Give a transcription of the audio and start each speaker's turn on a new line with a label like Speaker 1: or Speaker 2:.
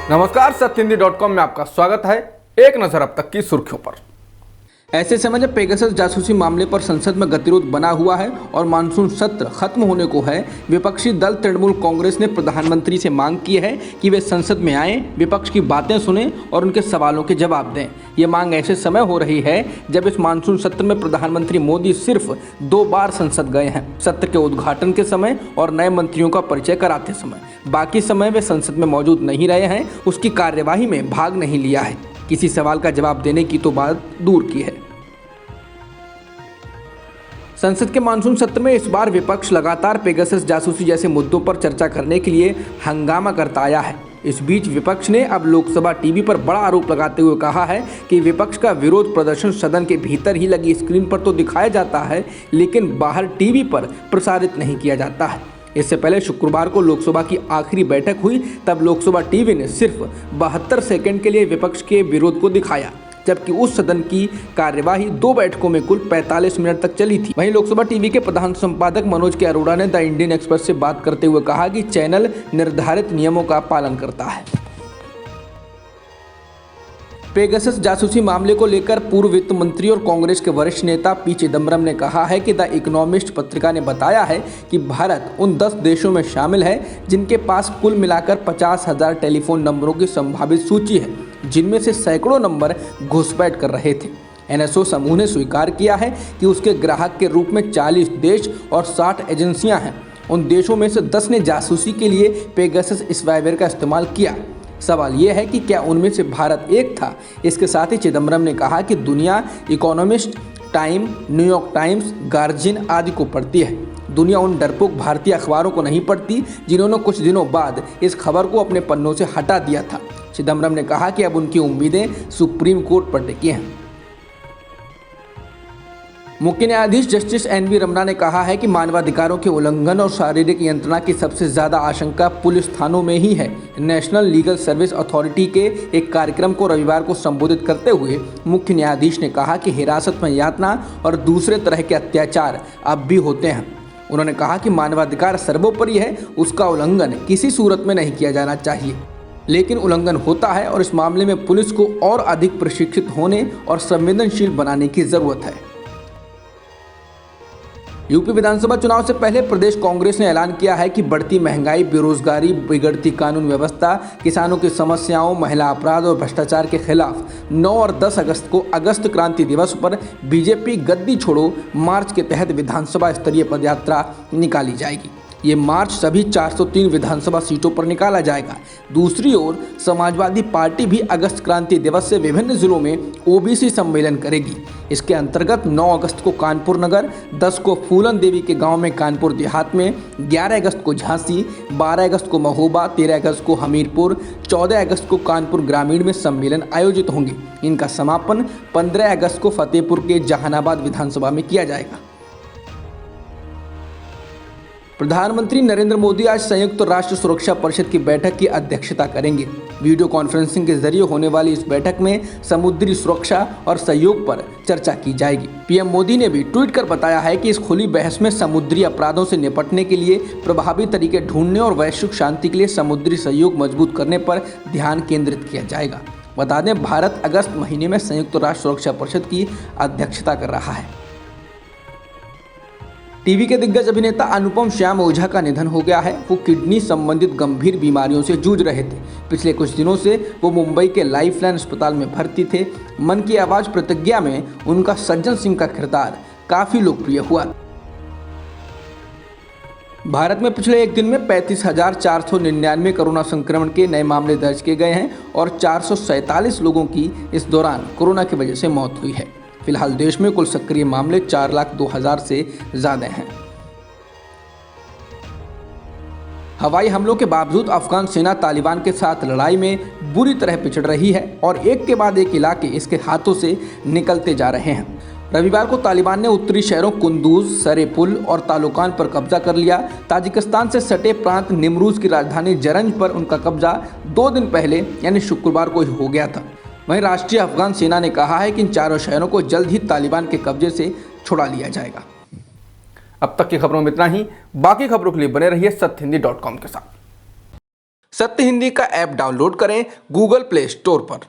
Speaker 1: नमस्कार, सत्यहिंदी.com में आपका स्वागत है। एक नजर अब तक की सुर्खियों पर।
Speaker 2: ऐसे समय जब पेगासस जासूसी मामले पर संसद में गतिरोध बना हुआ है और मानसून सत्र खत्म होने को है, विपक्षी दल तृणमूल कांग्रेस ने प्रधानमंत्री से मांग की है कि वे संसद में आएं, विपक्ष की बातें सुनें और उनके सवालों के जवाब दें। ये मांग ऐसे समय हो रही है जब इस मानसून सत्र में प्रधानमंत्री मोदी सिर्फ 2 बार संसद गए हैं, सत्र के उद्घाटन के समय और नए मंत्रियों का परिचय कराते समय। बाकी समय वे संसद में मौजूद नहीं रहे हैं, उसकी कार्यवाही में भाग नहीं लिया है, किसी सवाल का जवाब देने की तो बात दूर की है। संसद के मानसून सत्र में इस बार विपक्ष लगातार पेगासस जासूसी जैसे मुद्दों पर चर्चा करने के लिए हंगामा करता आया है। इस बीच विपक्ष ने अब लोकसभा टीवी पर बड़ा आरोप लगाते हुए कहा है कि विपक्ष का विरोध प्रदर्शन सदन के भीतर ही लगी स्क्रीन पर तो दिखाया जाता है, लेकिन बाहर टीवी पर प्रसारित नहीं किया जाता है। इससे पहले शुक्रवार को लोकसभा की आखिरी बैठक हुई, तब लोकसभा टीवी ने सिर्फ 72 सेकंड के लिए विपक्ष के विरोध को दिखाया, जबकि उस सदन की कार्यवाही 2 बैठकों में कुल 45 मिनट तक चली थी। वहीं लोकसभा टीवी के प्रधान संपादक मनोज के अरोड़ा ने द इंडियन एक्सप्रेस से बात करते हुए कहा कि चैनल निर्धारित नियमों का पालन करता है। पेगासस जासूसी मामले को लेकर पूर्व वित्त मंत्री और कांग्रेस के वरिष्ठ नेता पी चिदम्बरम ने कहा है कि द इकोनॉमिस्ट पत्रिका ने बताया है कि भारत उन 10 देशों में शामिल है जिनके पास कुल मिलाकर 50,000 टेलीफोन नंबरों की संभावित सूची है, जिनमें से सैकड़ों नंबर घुसपैठ कर रहे थे। एनएसओ समूह ने स्वीकार किया है कि उसके ग्राहक के रूप में 40 देश और 60 एजेंसियां हैं। उन देशों में से 10 ने जासूसी के लिए पेगासस स्पाईवेयर का इस्तेमाल किया। सवाल यह है कि क्या उनमें से भारत एक था। इसके साथ ही चिदम्बरम ने कहा कि दुनिया economist, time, New York times, guardian आदि को पढ़ती है। दुनिया उन डरपोक भारतीय अखबारों को नहीं पढ़ती जिन्होंने कुछ दिनों बाद इस खबर को अपने पन्नों से हटा दिया था। चिदम्बरम ने कहा कि अब उनकी उम्मीदें सुप्रीम कोर्ट पर टिकी हैं। मुख्य न्यायाधीश जस्टिस एन.वी. रमना ने कहा है कि मानवाधिकारों के उल्लंघन और शारीरिक यंत्रणा की सबसे ज्यादा आशंका पुलिस थानों में ही है। नेशनल लीगल सर्विस अथॉरिटी के एक कार्यक्रम को रविवार को संबोधित करते हुए मुख्य न्यायाधीश ने कहा कि हिरासत में यातना और दूसरे तरह के अत्याचार अब भी होते हैं। उन्होंने कहा कि मानवाधिकार सर्वोपरि है, उसका उल्लंघन किसी सूरत में नहीं किया जाना चाहिए, लेकिन उल्लंघन होता है और इस मामले में पुलिस को और अधिक प्रशिक्षित होने और संवेदनशील बनाने की जरूरत है। यूपी विधानसभा चुनाव से पहले प्रदेश कांग्रेस ने ऐलान किया है कि बढ़ती महंगाई, बेरोजगारी, बिगड़ती कानून व्यवस्था, किसानों की समस्याओं, महिला अपराध और भ्रष्टाचार के खिलाफ 9 और 10 अगस्त को अगस्त क्रांति दिवस पर बीजेपी गद्दी छोड़ो मार्च के तहत विधानसभा स्तरीय पदयात्रा निकाली जाएगी। ये मार्च सभी 403 विधानसभा सीटों पर निकाला जाएगा। दूसरी ओर समाजवादी पार्टी भी अगस्त क्रांति दिवस से विभिन्न जिलों में ओबीसी सम्मेलन करेगी। इसके अंतर्गत 9 अगस्त को कानपुर नगर, 10 को फूलन देवी के गांव में कानपुर देहात में, 11 अगस्त को झांसी, 12 अगस्त को महोबा, 13 अगस्त को हमीरपुर, 14 अगस्त को कानपुर ग्रामीण में सम्मेलन आयोजित होंगे। इनका समापन 15 अगस्त को फतेहपुर के जहानाबाद विधानसभा में किया जाएगा। प्रधानमंत्री नरेंद्र मोदी आज संयुक्त राष्ट्र सुरक्षा परिषद की बैठक की अध्यक्षता करेंगे। वीडियो कॉन्फ्रेंसिंग के जरिए होने वाली इस बैठक में समुद्री सुरक्षा और सहयोग पर चर्चा की जाएगी। पीएम मोदी ने भी ट्वीट कर बताया है कि इस खुली बहस में समुद्री अपराधों से निपटने के लिए प्रभावी तरीके ढूंढने और वैश्विक शांति के लिए समुद्री सहयोग मजबूत करने पर ध्यान केंद्रित किया जाएगा। बता दें, भारत अगस्त महीने में संयुक्त राष्ट्र सुरक्षा परिषद की अध्यक्षता कर रहा है। टीवी के दिग्गज अभिनेता अनुपम श्याम ओझा का निधन हो गया है। वो किडनी संबंधित गंभीर बीमारियों से जूझ रहे थे। पिछले कुछ दिनों से वो मुंबई के लाइफलाइन अस्पताल में भर्ती थे। मन की आवाज प्रतिज्ञा में उनका सज्जन सिंह का किरदार काफी लोकप्रिय हुआ। भारत में पिछले एक दिन में 35,499 कोरोना संक्रमण के नए मामले दर्ज किए गए हैं और 447 लोगों की इस दौरान कोरोना की वजह से मौत हुई है। फिलहाल देश में कुल सक्रिय मामले 4,02,000 से ज्यादा हैं। हवाई हमलों के बावजूद अफगान सेना तालिबान के साथ लड़ाई में बुरी तरह पिछड़ रही है और एक के बाद एक इलाके इसके हाथों से निकलते जा रहे हैं। रविवार को तालिबान ने उत्तरी शहरों कुंदूज, सरेपुल और तालोकान पर कब्जा कर लिया। ताजिकिस्तान से सटे प्रांत निमरूज की राजधानी जरंज पर उनका कब्जा 2 दिन पहले यानी शुक्रवार को ही हो गया था। वहीं राष्ट्रीय अफगान सेना ने कहा है कि इन चारों शहरों को जल्द ही तालिबान के कब्जे से छुड़ा लिया जाएगा।
Speaker 1: अब तक की खबरों में इतना ही। बाकी खबरों के लिए बने रहिए सत्यहिंदी.com के साथ।
Speaker 2: सत्य हिंदी का ऐप डाउनलोड करें गूगल प्ले स्टोर पर।